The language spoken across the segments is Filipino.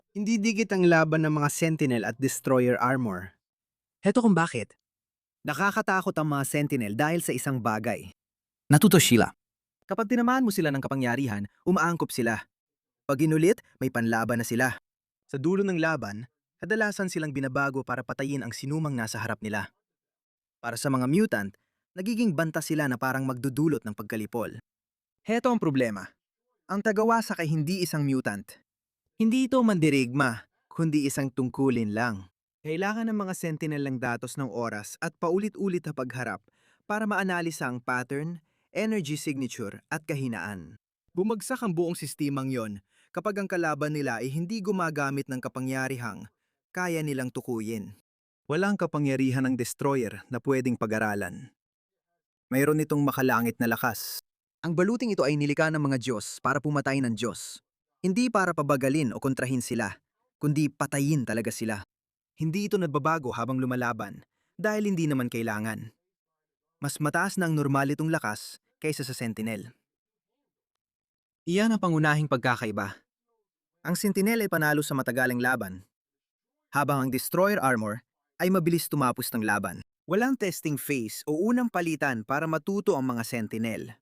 Hindi dikit ang laban ng mga Sentinel at Destroyer armor. Heto kung bakit. Nakakatakot ang mga Sentinel dahil sa isang bagay. Natuto sila. Kapag tinamaan mo sila ng kapangyarihan, umaangkop sila. Pag inulit, may panlaban na sila. Sa dulo ng laban, kadalasan silang binabago para patayin ang sinumang nasa harap nila. Para sa mga mutant, nagiging banta sila na parang magdudulot ng pagkalipol. Heto ang problema. Ang tagawasak ay hindi isang mutant. Hindi ito mandirigma, kundi isang tungkulin lang. Kailangan ng mga sentinel ng datos ng oras at paulit-ulit na pagharap para maanalisa ang pattern, energy signature at kahinaan. Bumagsak ang buong sistemang yon kapag ang kalaban nila ay hindi gumagamit ng kapangyarihang kaya nilang tukuyin. Walang kapangyarihan ng destroyer na pwedeng pag-aralan. Mayroon itong makalangit na lakas. Ang baluting ito ay nilikha ng mga Diyos para pumatay ng Diyos. Hindi para pabagalin o kontrahin sila, kundi patayin talaga sila. Hindi ito nagbabago habang lumalaban dahil hindi naman kailangan. Mas mataas na ang normal itong lakas kaysa sa Sentinel. Iyan ang pangunahing pagkakaiba. Ang Sentinel ay panalo sa matagaling laban, habang ang Destroyer armor ay mabilis tumapos ng laban. Walang testing phase o unang palitan para matuto ang mga Sentinel.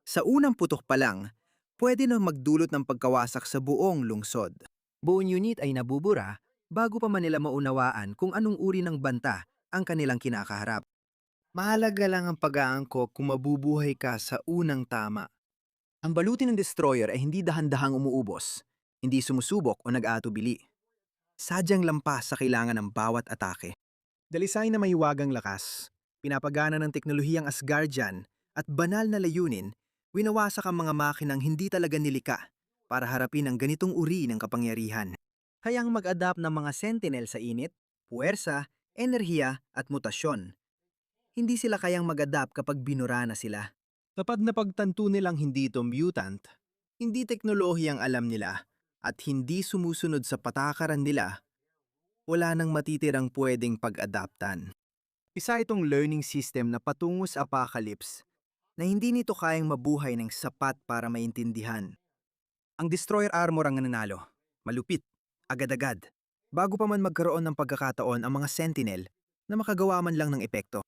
Sa unang putok pa lang, pwede na magdulot ng pagkawasak sa buong lungsod. Buong unit ay nabubura bago pa man nila maunawaan kung anong uri ng banta ang kanilang kinakaharap. Mahalaga lang ang pag-aangkop kung mabubuhay ka sa unang tama. Ang baluti ng destroyer ay hindi dahan-dahang umuubos, hindi sumusubok o nag-aatubili. Sadyang lampas sa kailangan ng bawat atake. Dalisay na may wagang lakas, pinapagana ng teknolohiyang Asgardian at banal na layunin, winawasak ang mga makinang hindi talaga nilika para harapin ang ganitong uri ng kapangyarihan. Kayang mag-adapt ng mga sentinel sa init, puwersa, enerhiya at mutasyon. Hindi sila kayang mag-adapt kapag binura na sila. Kapag napagtanto nilang hindi ito mutant, hindi teknolohiyang alam nila, at hindi sumusunod sa patakaran nila, wala nang matitirang pwedeng pag-adaptan. Isa itong learning system na patungo sa apocalypse na hindi nito kayang mabuhay ng sapat para maintindihan. Ang destroyer armor ang nanalo. Malupit, agad-agad. Bago pa man magkaroon ng pagkakataon ang mga sentinel na makagawa man lang ng epekto.